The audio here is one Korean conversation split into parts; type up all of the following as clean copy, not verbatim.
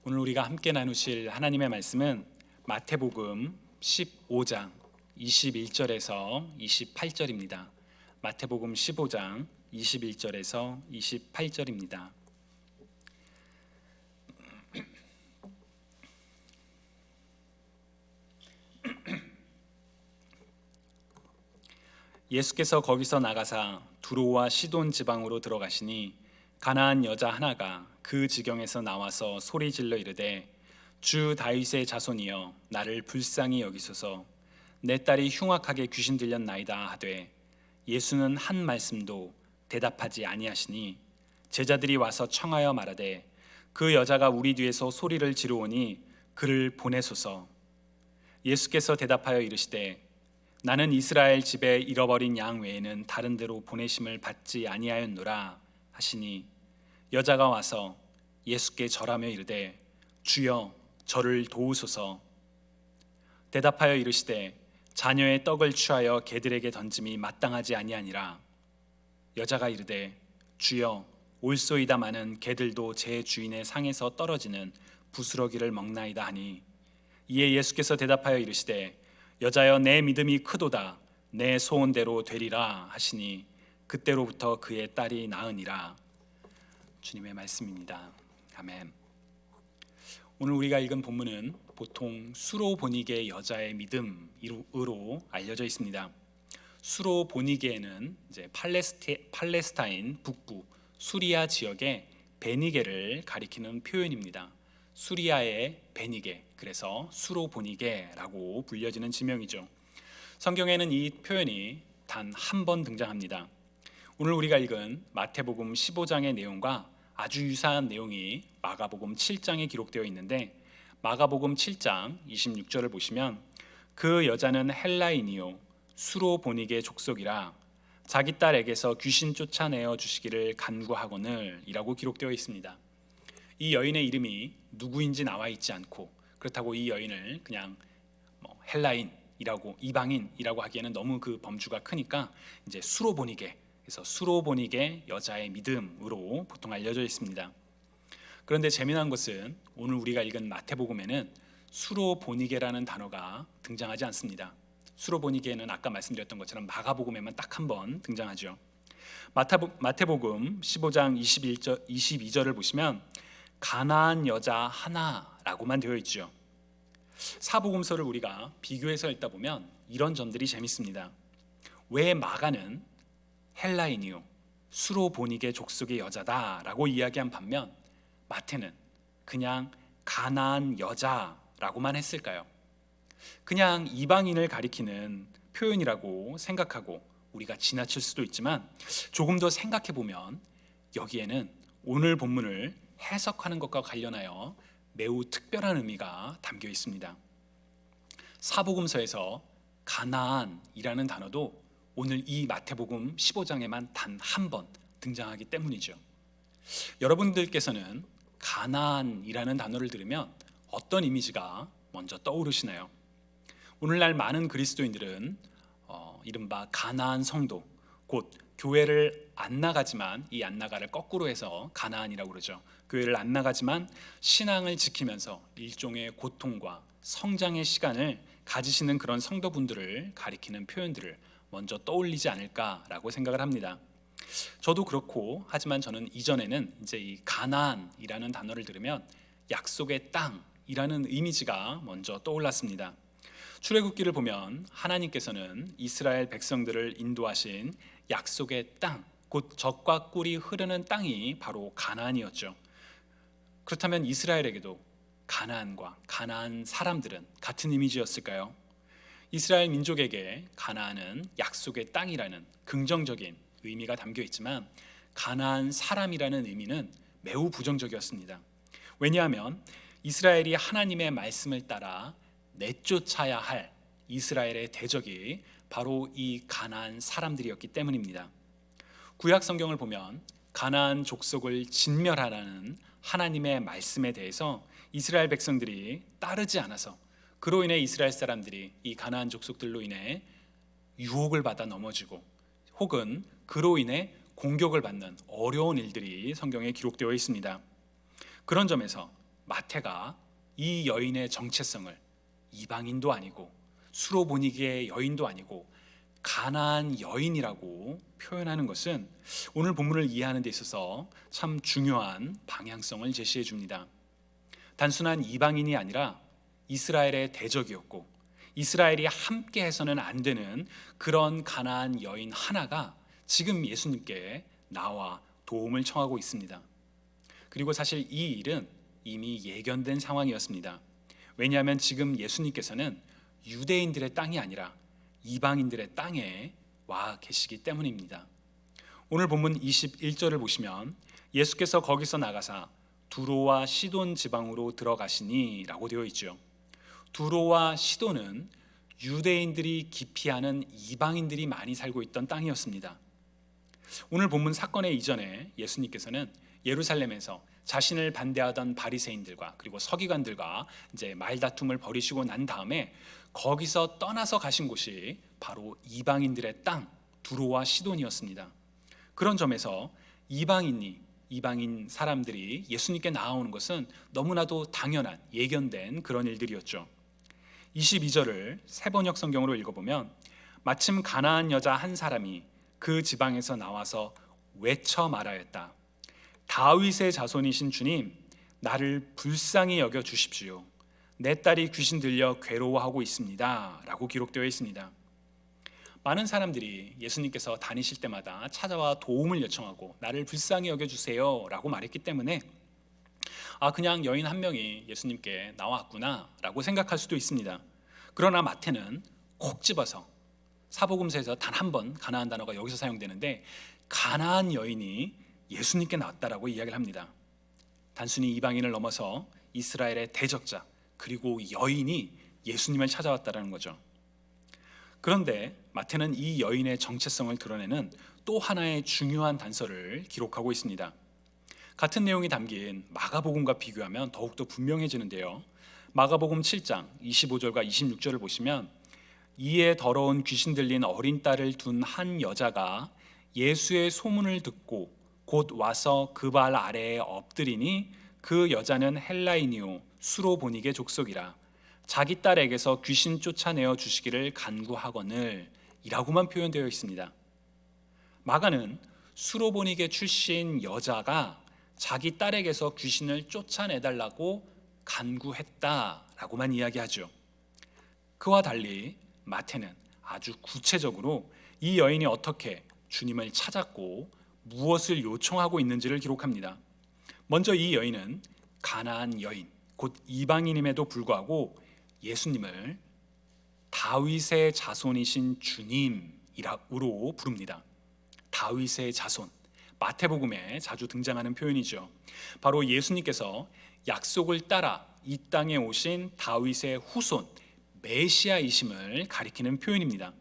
오늘 우리가 함께 나누실 하나님의 말씀은 마태복음 15장 21절에서 28절입니다. 마태복음 15장 21절에서 28절입니다. 예수께서 거기서 나가사 두로와 시돈 지방으로 들어가시니 가나안 여자 하나가 그 지경에서 나와서 소리질러 이르되 주 다윗의 자손이여 나를 불쌍히 여기소서 내 딸이 흉악하게 귀신 들렸나이다 하되 예수는 한 말씀도 대답하지 아니하시니 제자들이 와서 청하여 말하되 그 여자가 우리 뒤에서 소리를 지르오니 그를 보내소서. 예수께서 대답하여 이르시되 나는 이스라엘 집에 잃어버린 양 외에는 다른 데로 보내심을 받지 아니하였노라 하시니 여자가 와서 예수께 절하며 이르되 주여 저를 도우소서. 대답하여 이르시되 자녀의 떡을 취하여 개들에게 던짐이 마땅하지 아니하니라. 여자가 이르되 주여 올소이다마는 개들도 제 주인의 상에서 떨어지는 부스러기를 먹나이다 하니 이에 예수께서 대답하여 이르시되 여자여 내 믿음이 크도다 내 소원대로 되리라 하시니 그때로부터 그의 딸이 나으니라. 주님의 말씀입니다. 아멘. 오늘 우리가 읽은 본문은 보통 수로보니게 여자의 믿음으로 알려져 있습니다. 수로보니게는 이제 팔레스타인 북부 수리아 지역의 베니게를 가리키는 표현입니다. 수리아의 베니게, 그래서 수로보니게라고 불려지는 지명이죠. 성경에는 이 표현이 단 한 번 등장합니다. 오늘 우리가 읽은 마태복음 15장의 내용과 아주 유사한 내용이 마가복음 7장에 기록되어 있는데 마가복음 7장 26절을 보시면 그 여자는 헬라인이요 수로보니게 족속이라 자기 딸에게서 귀신 쫓아내어 주시기를 간구하거늘 이라고 기록되어 있습니다. 이 여인의 이름이 누구인지 나와 있지 않고 그렇다고 이 여인을 그냥 헬라인이라고 이방인이라고 하기에는 너무 그 범주가 크니까 이제 수로보니게, 그래서 수로보니게 여자의 믿음으로 보통 알려져 있습니다. 그런데 재미난 것은 오늘 우리가 읽은 마태복음에는 수로보니게라는 단어가 등장하지 않습니다. 수로보니게는 아까 말씀드렸던 것처럼 마가복음에만 딱 한 번 등장하죠. 마태복음 15장 22절을 보시면 가나안 여자 하나라고만 되어 있죠. 사복음서를 우리가 비교해서 읽다 보면 이런 점들이 재밌습니다. 왜 마가는 헬라인이요 수로보니게 족속의 여자다라고 이야기한 반면 마태는 그냥 가나안 여자라고만 했을까요? 그냥 이방인을 가리키는 표현이라고 생각하고 우리가 지나칠 수도 있지만 조금 더 생각해 보면 여기에는 오늘 본문을 해석하는 것과 관련하여 매우 특별한 의미가 담겨 있습니다. 사복음서에서 가나안이라는 단어도 오늘 이 마태복음 15장에만 단 한 번 등장하기 때문이죠. 여러분들께서는 가나안이라는 단어를 들으면 어떤 이미지가 먼저 떠오르시나요? 오늘날 많은 그리스도인들은 이른바 가나안 성도, 곧 교회를 안 나가지만, 이 안 나가를 거꾸로 해서 가나안이라고 그러죠. 교회를 안 나가지만 신앙을 지키면서 일종의 고통과 성장의 시간을 가지시는 그런 성도분들을 가리키는 표현들을 먼저 떠올리지 않을까라고 생각을 합니다. 저도 그렇고, 하지만 저는 이전에는 이제 이 가나안이라는 단어를 들으면 약속의 땅이라는 이미지가 먼저 떠올랐습니다. 출애굽기를 보면 하나님께서는 이스라엘 백성들을 인도하신 약속의 땅, 곧 젖과 꿀이 흐르는 땅이 바로 가나안이었죠. 그렇다면 이스라엘에게도 가나안과 가나안 사람들은 같은 이미지였을까요? 이스라엘 민족에게 가나안은 약속의 땅이라는 긍정적인 의미가 담겨 있지만 가나안 사람이라는 의미는 매우 부정적이었습니다. 왜냐하면 이스라엘이 하나님의 말씀을 따라 내쫓아야 할 이스라엘의 대적이 바로 이 가나안 사람들이었기 때문입니다. 구약 성경을 보면 가나안 족속을 진멸하라는 하나님의 말씀에 대해서 이스라엘 백성들이 따르지 않아서 그로 인해 이스라엘 사람들이 이 가나안 족속들로 인해 유혹을 받아 넘어지고 혹은 그로 인해 공격을 받는 어려운 일들이 성경에 기록되어 있습니다. 그런 점에서 마태가 이 여인의 정체성을 이방인도 아니고 수로보니게의 여인도 아니고 가나안 여인이라고 표현하는 것은 오늘 본문을 이해하는 데 있어서 참 중요한 방향성을 제시해 줍니다. 단순한 이방인이 아니라 이스라엘의 대적이었고 이스라엘이 함께 해서는 안 되는 그런 가나안 여인 하나가 지금 예수님께 나와 도움을 청하고 있습니다. 그리고 사실 이 일은 이미 예견된 상황이었습니다. 왜냐하면 지금 예수님께서는 유대인들의 땅이 아니라 이방인들의 땅에 와 계시기 때문입니다. 오늘 본문 21절을 보시면 예수께서 거기서 나가사 두로와 시돈 지방으로 들어가시니 라고 되어 있죠. 두로와 시돈은 유대인들이 기피하는 이방인들이 많이 살고 있던 땅이었습니다. 오늘 본문 사건의 이전에 예수님께서는 예루살렘에서 자신을 반대하던 바리새인들과 그리고 서기관들과 이제 말다툼을 벌이시고 난 다음에 거기서 떠나서 가신 곳이 바로 이방인들의 땅 두로와 시돈이었습니다. 그런 점에서 이방인 사람들이 예수님께 나아오는 것은 너무나도 당연한 예견된 그런 일들이었죠. 22절을 새번역 성경으로 읽어보면 마침 가나안 여자 한 사람이 그 지방에서 나와서 외쳐 말하였다. 다윗의 자손이신 주님, 나를 불쌍히 여겨 주십시오. 내 딸이 귀신 들려 괴로워하고 있습니다 라고 기록되어 있습니다. 많은 사람들이 예수님께서 다니실 때마다 찾아와 도움을 요청하고 나를 불쌍히 여겨주세요 라고 말했기 때문에 그냥 여인 한 명이 예수님께 나왔구나 라고 생각할 수도 있습니다. 그러나 마태는 콕 집어서 사복음서에서 단 한 번 가나안 단어가 여기서 사용되는데 가나안 여인이 예수님께 나왔다라고 이야기를 합니다. 단순히 이방인을 넘어서 이스라엘의 대적자 그리고 여인이 예수님을 찾아왔다라는 거죠. 그런데 마태는 이 여인의 정체성을 드러내는 또 하나의 중요한 단서를 기록하고 있습니다. 같은 내용이 담긴 마가복음과 비교하면 더욱더 분명해지는데요. 마가복음 7장 25절과 26절을 보시면 이에 더러운 귀신 들린 어린 딸을 둔 한 여자가 예수의 소문을 듣고 곧 와서 그 발 아래에 엎드리니 그 여자는 헬라인이요 수로보니게 족속이라 자기 딸에게서 귀신 쫓아내어 주시기를 간구하거늘 이라고만 표현되어 있습니다. 마가는 수로보니게 출신 여자가 자기 딸에게서 귀신을 쫓아내달라고 간구했다라고만 이야기하죠. 그와 달리 마태는 아주 구체적으로 이 여인이 어떻게 주님을 찾았고 무엇을 요청하고 있는지를 기록합니다. 먼저 이 여인은 가나안 여인, 곧 이방인임에도 불구하고 예수님을 다윗의 자손이신 주님이라고 부릅니다. 다윗의 자손, 마태복음에 자주 등장하는 표현이죠. 바로 예수님께서 약속을 따라 이 땅에 오신 다윗의 후손 메시아이심을 가리키는 표현입니다.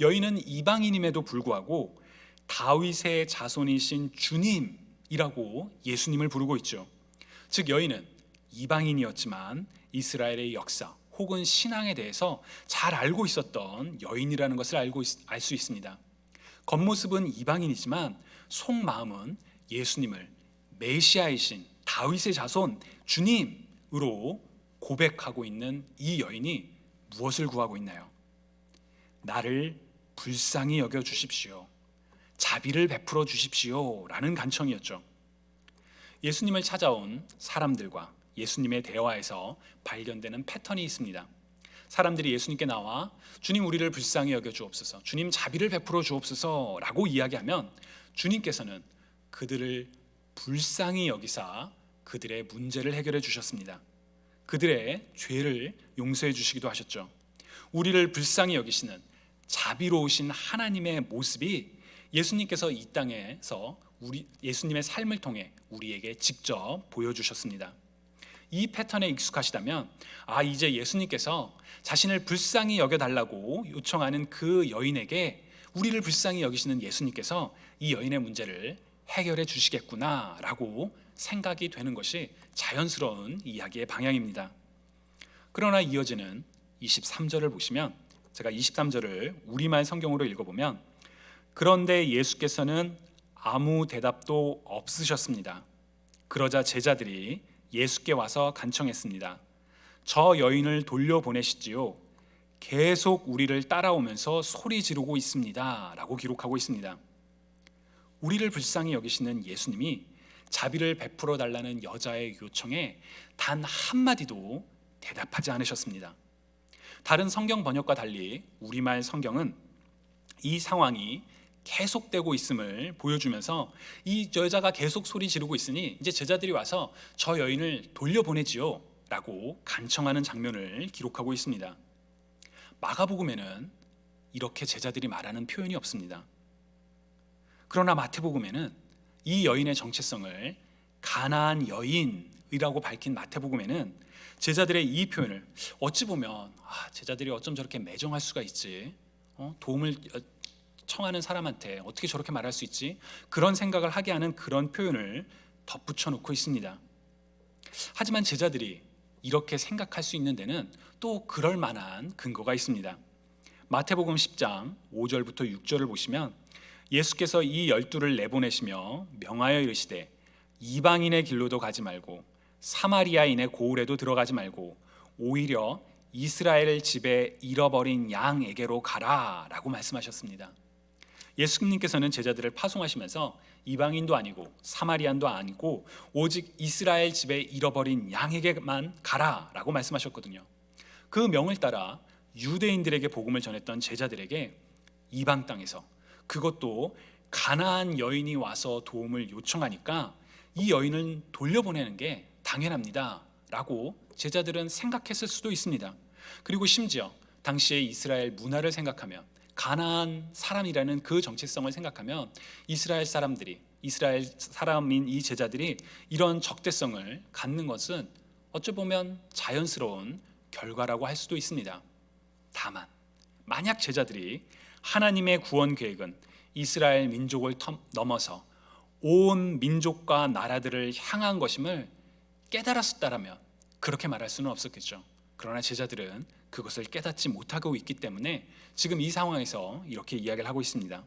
여인은 이방인임에도 불구하고 다윗의 자손이신 주님이라고 예수님을 부르고 있죠. 즉 여인은 이방인이었지만 이스라엘의 역사 혹은 신앙에 대해서 잘 알고 있었던 여인이라는 것을 알 수 있습니다. 겉모습은 이방인이지만 속마음은 예수님을 메시아이신 다윗의 자손 주님으로 고백하고 있는 이 여인이 무엇을 구하고 있나요? 나를 불쌍히 여겨 주십시오. 자비를 베풀어 주십시오 라는 간청이었죠. 예수님을 찾아온 사람들과 예수님의 대화에서 발견되는 패턴이 있습니다. 사람들이 예수님께 나와 주님 우리를 불쌍히 여겨 주옵소서, 주님 자비를 베풀어 주옵소서 라고 이야기하면 주님께서는 그들을 불쌍히 여기사 그들의 문제를 해결해 주셨습니다. 그들의 죄를 용서해 주시기도 하셨죠. 우리를 불쌍히 여기시는 자비로우신 하나님의 모습이 예수님께서 이 땅에서 예수님의 삶을 통해 우리에게 직접 보여주셨습니다. 이 패턴에 익숙하시다면 이제 예수님께서 자신을 불쌍히 여겨달라고 요청하는 그 여인에게 우리를 불쌍히 여기시는 예수님께서 이 여인의 문제를 해결해 주시겠구나 라고 생각이 되는 것이 자연스러운 이야기의 방향입니다. 그러나 이어지는 23절을 보시면 제가 23절을 우리말 성경으로 읽어보면 그런데 예수께서는 아무 대답도 없으셨습니다. 그러자 제자들이 예수께 와서 간청했습니다. 저 여인을 돌려보내시지요. 계속 우리를 따라오면서 소리 지르고 있습니다. 라고 기록하고 있습니다. 우리를 불쌍히 여기시는 예수님이 자비를 베풀어 달라는 여자의 요청에 단 한마디도 대답하지 않으셨습니다. 다른 성경 번역과 달리 우리말 성경은 이 상황이 계속되고 있음을 보여주면서 이 여자가 계속 소리 지르고 있으니 이제 제자들이 와서 저 여인을 돌려보내지요 라고 간청하는 장면을 기록하고 있습니다. 마가복음에는 이렇게 제자들이 말하는 표현이 없습니다. 그러나 마태복음에는 이 여인의 정체성을 가나안 여인이라고 밝힌 마태복음에는 제자들의 이 표현을 어찌 보면 제자들이 어쩜 저렇게 매정할 수가 있지, 도움을 청하는 사람한테 어떻게 저렇게 말할 수 있지, 그런 생각을 하게 하는 그런 표현을 덧붙여 놓고 있습니다. 하지만 제자들이 이렇게 생각할 수 있는 데는 또 그럴 만한 근거가 있습니다. 마태복음 10장 5절부터 6절을 보시면 예수께서 이 12를 내보내시며 명하여 이르시되 이방인의 길로도 가지 말고 사마리아인의 고을에도 들어가지 말고 오히려 이스라엘 집에 잃어버린 양에게로 가라 라고 말씀하셨습니다. 예수님께서는 제자들을 파송하시면서 이방인도 아니고 사마리안도 아니고 오직 이스라엘 집에 잃어버린 양에게만 가라 라고 말씀하셨거든요. 그 명을 따라 유대인들에게 복음을 전했던 제자들에게 이방 땅에서, 그것도 가나안 여인이 와서 도움을 요청하니까 이 여인을 돌려보내는 게 당연합니다 라고 제자들은 생각했을 수도 있습니다. 그리고 심지어 당시의 이스라엘 문화를 생각하면, 가나안 사람이라는 그 정체성을 생각하면 이스라엘 사람인 이 제자들이 이런 적대성을 갖는 것은 어찌 보면 자연스러운 결과라고 할 수도 있습니다. 다만 만약 제자들이 하나님의 구원 계획은 이스라엘 민족을 넘어서 온 민족과 나라들을 향한 것임을 깨달았었다라면 그렇게 말할 수는 없었겠죠. 그러나 제자들은 그것을 깨닫지 못하고 있기 때문에 지금 이 상황에서 이렇게 이야기를 하고 있습니다.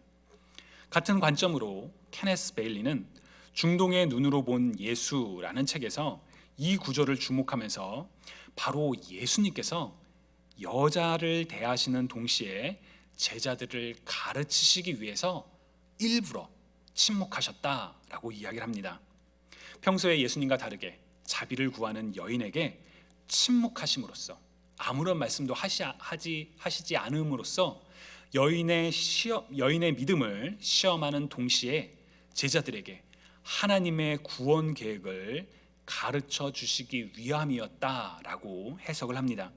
같은 관점으로 케네스 베일리는 중동의 눈으로 본 예수라는 책에서 이 구절을 주목하면서 바로 예수님께서 여자를 대하시는 동시에 제자들을 가르치시기 위해서 일부러 침묵하셨다라고 이야기를 합니다. 평소에 예수님과 다르게 자비를 구하는 여인에게 침묵하심으로써, 아무런 말씀도 하시지 않음으로써 여인의 믿음을 시험하는 동시에 제자들에게 하나님의 구원 계획을 가르쳐 주시기 위함이었다라고 해석을 합니다.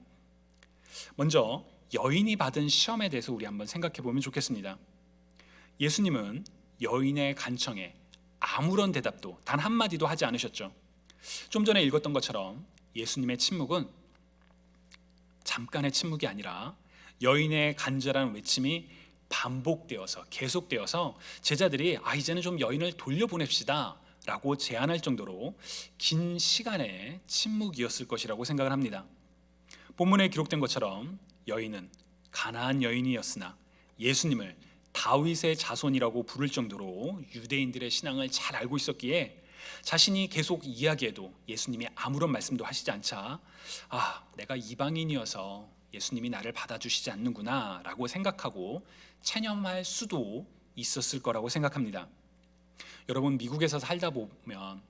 먼저 여인이 받은 시험에 대해서 우리 한번 생각해 보면 좋겠습니다. 예수님은 여인의 간청에 아무런 대답도 단 한마디도 하지 않으셨죠. 좀 전에 읽었던 것처럼 예수님의 침묵은 잠깐의 침묵이 아니라 여인의 간절한 외침이 반복되어서 계속되어서 제자들이 이제는 좀 여인을 돌려보냅시다 라고 제안할 정도로 긴 시간의 침묵이었을 것이라고 생각을 합니다. 본문에 기록된 것처럼 여인은 가나안 여인이었으나 예수님을 다윗의 자손이라고 부를 정도로 유대인들의 신앙을 잘 알고 있었기에 자신이 계속 이야기해도 예수님이 아무런 말씀도 하시지 않자 내가 이방인이어서 예수님이 나를 받아주시지 않는구나 라고 생각하고 체념할 수도 있었을 거라고 생각합니다. 여러분, 미국에서 살다 보면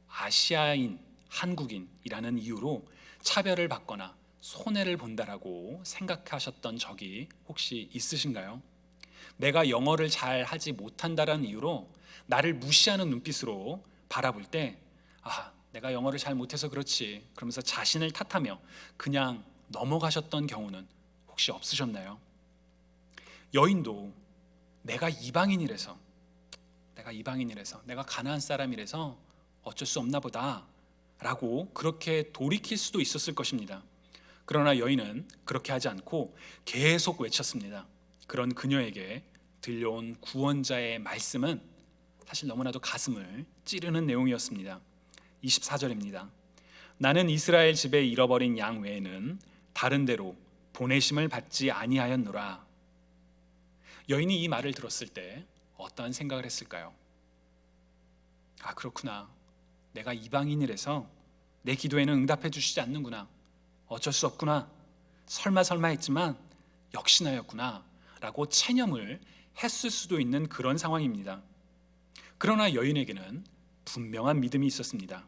아시아인, 한국인이라는 이유로 차별을 받거나 손해를 본다라고 생각하셨던 적이 혹시 있으신가요? 내가 영어를 잘 하지 못한다라는 이유로 나를 무시하는 눈빛으로 바라볼 때 내가 영어를 잘 못해서 그렇지 그러면서 자신을 탓하며 그냥 넘어가셨던 경우는 혹시 없으셨나요? 여인도 내가 이방인이라서 내가 가나안 사람이라서 어쩔 수 없나 보다 라고 그렇게 돌이킬 수도 있었을 것입니다. 그러나 여인은 그렇게 하지 않고 계속 외쳤습니다. 그런 그녀에게 들려온 구원자의 말씀은 사실 너무나도 가슴을 찌르는 내용이었습니다. 24절입니다. 나는 이스라엘 집에 잃어버린 양 외에는 다른 데로 보내심을 받지 아니하였노라. 여인이 이 말을 들었을 때 어떠한 생각을 했을까요? 그렇구나. 내가 이방인이라서 내 기도에는 응답해 주시지 않는구나. 어쩔 수 없구나. 설마 했지만 역시나였구나 라고 체념을 했을 수도 있는 그런 상황입니다. 그러나 여인에게는 분명한 믿음이 있었습니다.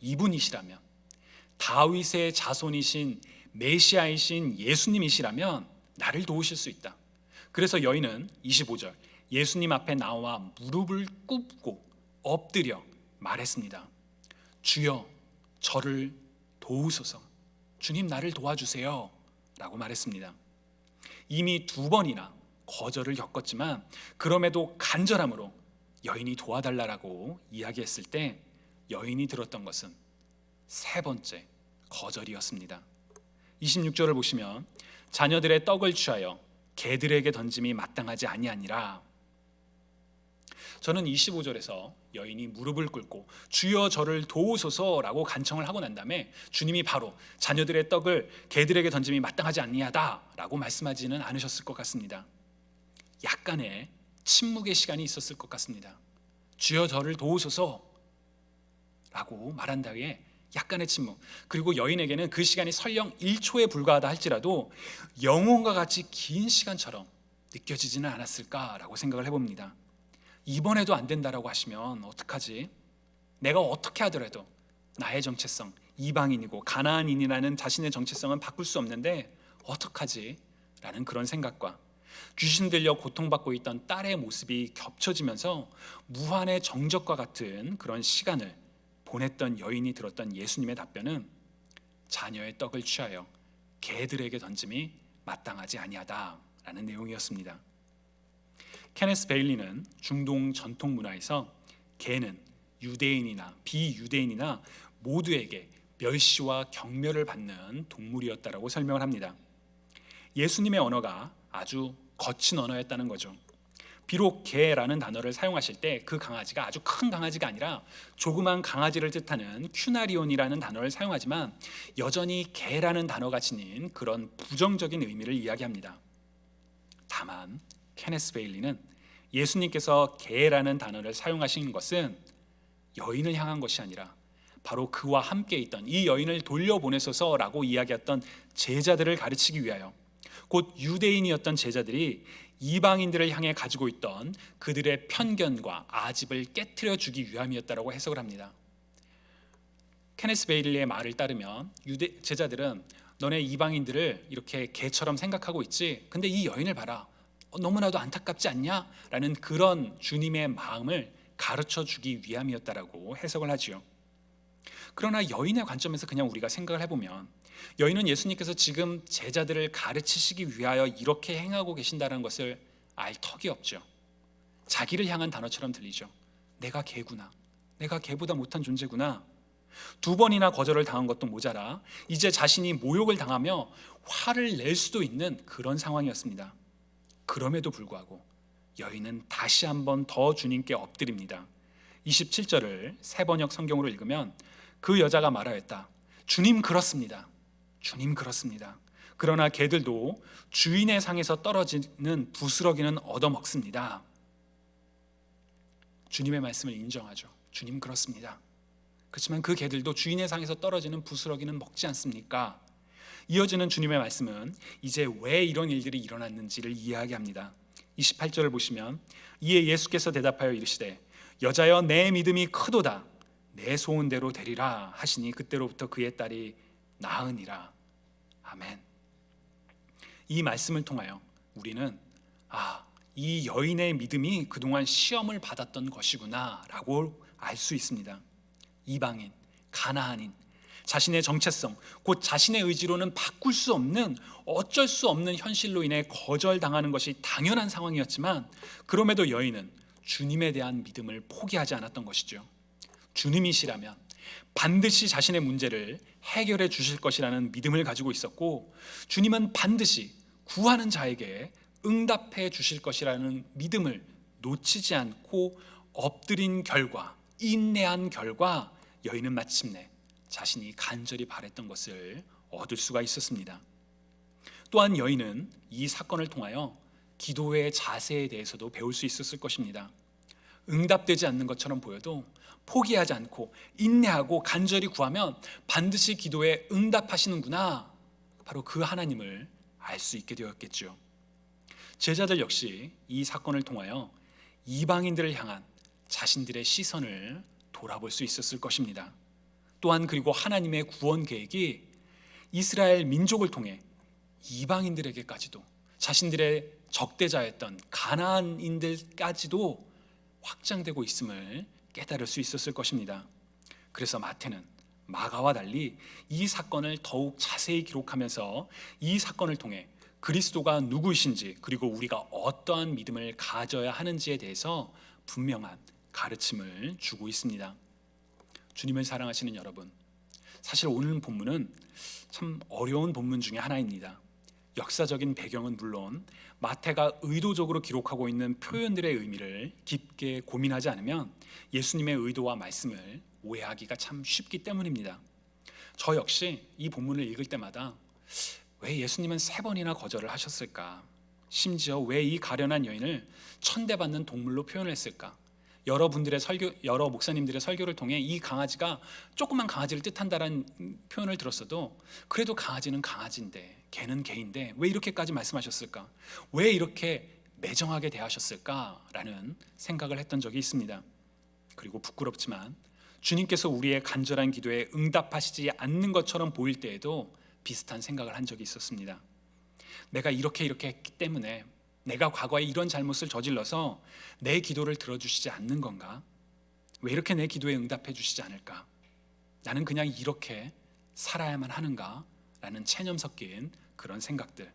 이분이시라면, 다윗의 자손이신 메시아이신 예수님이시라면 나를 도우실 수 있다. 그래서 여인은 25절 예수님 앞에 나와 무릎을 꿇고 엎드려 말했습니다. 주여, 저를 도우소서. 주님, 나를 도와주세요 라고 말했습니다. 이미 2번이나 거절을 겪었지만 그럼에도 간절함으로 여인이 도와달라고 이야기했을 때 여인이 들었던 것은 3번째 거절이었습니다. 26절을 보시면 자녀들의 떡을 취하여 개들에게 던짐이 마땅하지 아니하니라. 저는 25절에서 여인이 무릎을 꿇고 주여 저를 도우소서라고 간청을 하고 난 다음에 주님이 바로 자녀들의 떡을 개들에게 던짐이 마땅하지 아니하다라고 말씀하지는 않으셨을 것 같습니다. 약간의 침묵의 시간이 있었을 것 같습니다. 주여 저를 도우소서라고 말한 다음에 약간의 침묵, 그리고 여인에게는 그 시간이 설령 1초에 불과하다 할지라도 영혼과 같이 긴 시간처럼 느껴지지는 않았을까라고 생각을 해봅니다. 이번에도 안 된다라고 하시면 어떡하지? 내가 어떻게 하더라도 나의 정체성, 이방인이고 가나안인이라는 자신의 정체성은 바꿀 수 없는데 어떡하지? 라는 그런 생각과 귀신 들려 고통받고 있던 딸의 모습이 겹쳐지면서 무한의 정적과 같은 그런 시간을 보냈던 여인이 들었던 예수님의 답변은 자녀의 떡을 취하여 개들에게 던짐이 마땅하지 아니하다라는 내용이었습니다. 케네스 베일리는 중동 전통 문화에서 개는 유대인이나 비유대인이나 모두에게 멸시와 경멸을 받는 동물이었다라고 설명을 합니다. 예수님의 언어가 아주 거친 언어였다는 거죠. 비록 개라는 단어를 사용하실 때 그 강아지가 아주 큰 강아지가 아니라 조그만 강아지를 뜻하는 큐나리온이라는 단어를 사용하지만 여전히 개라는 단어가 지닌 그런 부정적인 의미를 이야기합니다. 다만 케네스 베일리는 예수님께서 개라는 단어를 사용하신 것은 여인을 향한 것이 아니라 바로 그와 함께 있던 이 여인을 돌려보내소서라고 이야기했던 제자들을 가르치기 위하여, 곧 유대인이었던 제자들이 이방인들을 향해 가지고 있던 그들의 편견과 아집을 깨트려 주기 위함이었다고 해석을 합니다. 케네스 베일리의 말을 따르면 제자들은 너네 이방인들을 이렇게 개처럼 생각하고 있지, 근데 이 여인을 봐라, 너무나도 안타깝지 않냐? 라는 그런 주님의 마음을 가르쳐 주기 위함이었다라고 해석을 하지요. 그러나 여인의 관점에서 그냥 우리가 생각을 해보면 여인은 예수님께서 지금 제자들을 가르치시기 위하여 이렇게 행하고 계신다는 것을 알 턱이 없죠. 자기를 향한 단어처럼 들리죠. 내가 개구나, 내가 개보다 못한 존재구나. 2번이나 거절을 당한 것도 모자라 이제 자신이 모욕을 당하며 화를 낼 수도 있는 그런 상황이었습니다. 그럼에도 불구하고 여인은 다시 한번 더 주님께 엎드립니다. 27절을 세번역 성경으로 읽으면 그 여자가 말하였다. 주님, 그렇습니다. 주님, 그렇습니다. 그러나 개들도 주인의 상에서 떨어지는 부스러기는 얻어먹습니다. 주님의 말씀을 인정하죠. 주님, 그렇습니다. 그렇지만 그 개들도 주인의 상에서 떨어지는 부스러기는 먹지 않습니까? 이어지는 주님의 말씀은 이제 왜 이런 일들이 일어났는지를 이야기합니다. 28절을 보시면 이에 예수께서 대답하여 이르시되 여자여 내 믿음이 크도다, 내 소원대로 되리라 하시니 그때로부터 그의 딸이 나으니라. 아멘. 이 말씀을 통하여 우리는 이 여인의 믿음이 그동안 시험을 받았던 것이구나 라고 알 수 있습니다. 이방인, 가나안인, 자신의 정체성, 곧 자신의 의지로는 바꿀 수 없는, 어쩔 수 없는 현실로 인해 거절당하는 것이 당연한 상황이었지만 그럼에도 여인은 주님에 대한 믿음을 포기하지 않았던 것이죠. 주님이시라면 반드시 자신의 문제를 해결해 주실 것이라는 믿음을 가지고 있었고, 주님은 반드시 구하는 자에게 응답해 주실 것이라는 믿음을 놓치지 않고 엎드린 결과, 인내한 결과 여인은 마침내 자신이 간절히 바랬던 것을 얻을 수가 있었습니다. 또한 여인은 이 사건을 통하여 기도의 자세에 대해서도 배울 수 있었을 것입니다. 응답되지 않는 것처럼 보여도 포기하지 않고 인내하고 간절히 구하면 반드시 기도에 응답하시는구나, 바로 그 하나님을 알 수 있게 되었겠죠. 제자들 역시 이 사건을 통하여 이방인들을 향한 자신들의 시선을 돌아볼 수 있었을 것입니다. 또한 그리고 하나님의 구원 계획이 이스라엘 민족을 통해 이방인들에게까지도, 자신들의 적대자였던 가나안인들까지도 확장되고 있음을 깨달을 수 있었을 것입니다. 그래서 마태는 마가와 달리 이 사건을 더욱 자세히 기록하면서 이 사건을 통해 그리스도가 누구이신지, 그리고 우리가 어떠한 믿음을 가져야 하는지에 대해서 분명한 가르침을 주고 있습니다. 주님을 사랑하시는 여러분, 사실 오늘 본문은 참 어려운 본문 중에 하나입니다. 역사적인 배경은 물론 마태가 의도적으로 기록하고 있는 표현들의 의미를 깊게 고민하지 않으면 예수님의 의도와 말씀을 오해하기가 참 쉽기 때문입니다. 저 역시 이 본문을 읽을 때마다 왜 예수님은 3번이나 거절을 하셨을까? 심지어 왜 이 가련한 여인을 천대받는 동물로 표현을 했을까? 여러 목사님들의 설교를 통해 이 강아지가 조그만 강아지를 뜻한다는 표현을 들었어도 그래도 강아지는 강아지인데 개는 개인데 왜 이렇게까지 말씀하셨을까? 왜 이렇게 매정하게 대하셨을까라는 생각을 했던 적이 있습니다. 그리고 부끄럽지만 주님께서 우리의 간절한 기도에 응답하시지 않는 것처럼 보일 때에도 비슷한 생각을 한 적이 있었습니다. 내가 이렇게 했기 때문에, 내가 과거에 이런 잘못을 저질러서 내 기도를 들어주시지 않는 건가? 왜 이렇게 내 기도에 응답해 주시지 않을까? 나는 그냥 이렇게 살아야만 하는가? 라는 체념 섞인 그런 생각들.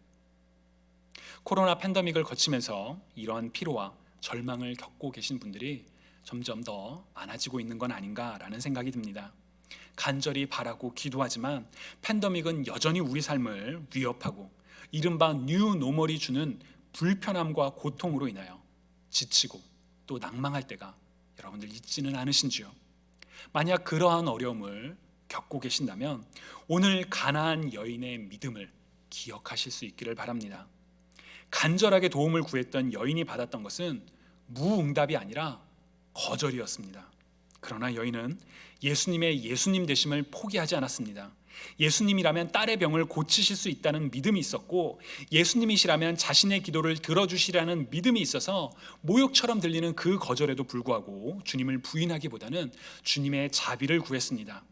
코로나 팬데믹을 거치면서 이러한 피로와 절망을 겪고 계신 분들이 점점 더 많아지고 있는 건 아닌가라는 생각이 듭니다. 간절히 바라고 기도하지만 팬데믹은 여전히 우리 삶을 위협하고 이른바 뉴 노멀이 주는 불편함과 고통으로 인하여 지치고 또 낭망할 때가 여러분들 있지는 않으신지요? 만약 그러한 어려움을 겪고 계신다면 오늘 가나안 여인의 믿음을 기억하실 수 있기를 바랍니다. 간절하게 도움을 구했던 여인이 받았던 것은 무응답이 아니라 거절이었습니다. 그러나 여인은 예수님의 예수님 되심을 포기하지 않았습니다. 예수님이라면 딸의 병을 고치실 수 있다는 믿음이 있었고, 예수님이시라면 자신의 기도를 들어주시라는 믿음이 있어서 모욕처럼 들리는 그 거절에도 불구하고 주님을 부인하기보다는 주님의 자비를 구했습니다.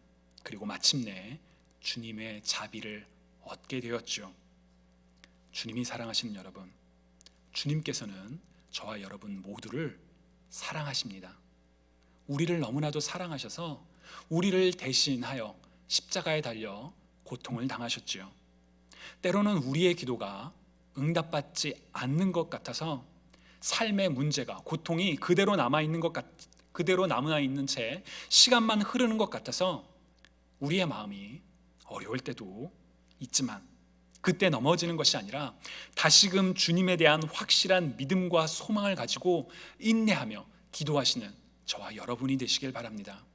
그리고 마침내 주님의 자비를 얻게 되었죠. 주님이 사랑하시는 여러분, 주님께서는 저와 여러분 모두를 사랑하십니다. 우리를 너무나도 사랑하셔서 우리를 대신하여 십자가에 달려 고통을 당하셨지요. 때로는 우리의 기도가 응답받지 않는 것 같아서 삶의 문제가, 고통이 그대로 남아있는 채 시간만 흐르는 것 같아서 우리의 마음이 어려울 때도 있지만, 그때 넘어지는 것이 아니라 다시금 주님에 대한 확실한 믿음과 소망을 가지고 인내하며 기도하시는 저와 여러분이 되시길 바랍니다.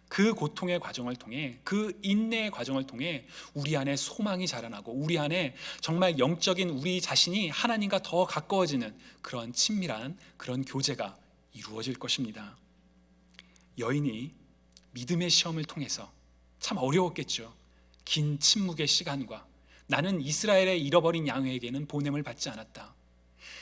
그 고통의 과정을 통해, 그 인내의 과정을 통해 우리 안에 소망이 자라나고 우리 안에 정말 영적인 우리 자신이 하나님과 더 가까워지는 그런 친밀한 그런 교제가 이루어질 것입니다. 여인이 믿음의 시험을 통해서 참 어려웠겠죠. 긴 침묵의 시간과 나는 이스라엘의 잃어버린 양에게는 보냄을 받지 않았다,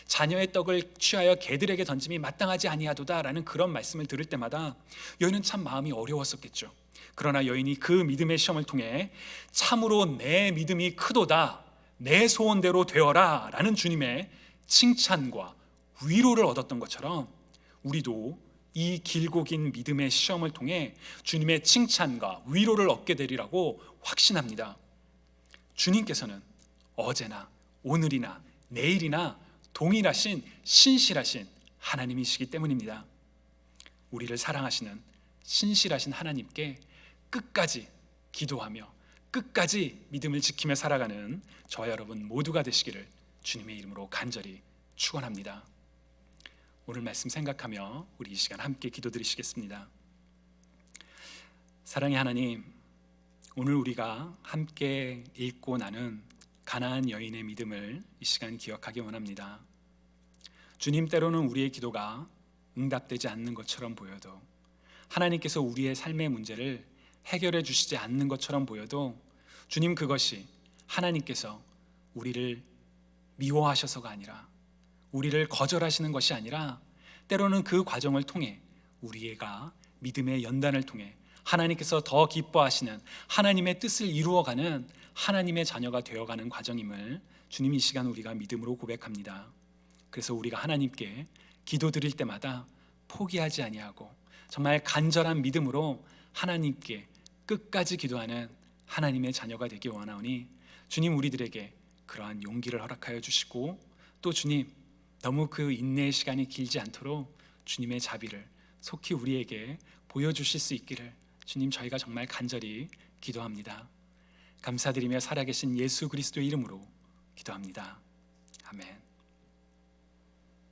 자녀의 떡을 취하여 개들에게 던짐이 마땅하지 아니하도다라는 그런 말씀을 들을 때마다 여인은 참 마음이 어려웠었겠죠. 그러나 여인이 그 믿음의 시험을 통해 참으로 내 믿음이 크도다, 내 소원대로 되어라 라는 주님의 칭찬과 위로를 얻었던 것처럼 우리도 이 길고 긴 믿음의 시험을 통해 주님의 칭찬과 위로를 얻게 되리라고 확신합니다. 주님께서는 어제나 오늘이나 내일이나 동일하신 신실하신 하나님이시기 때문입니다. 우리를 사랑하시는 신실하신 하나님께 끝까지 기도하며 끝까지 믿음을 지키며 살아가는 저와 여러분 모두가 되시기를 주님의 이름으로 간절히 축원합니다. 오늘 말씀 생각하며 우리 이 시간 함께 기도드리시겠습니다. 사랑의 하나님, 오늘 우리가 함께 읽고 나눈 가나안 여인의 믿음을 이 시간 기억하기 원합니다. 주님, 때로는 우리의 기도가 응답되지 않는 것처럼 보여도 하나님께서 우리의 삶의 문제를 해결해 주시지 않는 것처럼 보여도 주님, 그것이 하나님께서 우리를 미워하셔서가 아니라, 우리를 거절하시는 것이 아니라, 때로는 그 과정을 통해 우리가 믿음의 연단을 통해 하나님께서 더 기뻐하시는 하나님의 뜻을 이루어가는 하나님의 자녀가 되어가는 과정임을 주님, 이 시간 우리가 믿음으로 고백합니다. 그래서 우리가 하나님께 기도드릴 때마다 포기하지 아니하고 정말 간절한 믿음으로 하나님께 끝까지 기도하는 하나님의 자녀가 되기 원하오니, 주님, 우리들에게 그러한 용기를 허락하여 주시고, 또 주님, 너무 그 인내의 시간이 길지 않도록 주님의 자비를 속히 우리에게 보여주실 수 있기를 주님, 저희가 정말 간절히 기도합니다. 감사드리며 살아계신 예수 그리스도의 이름으로 기도합니다. 아멘.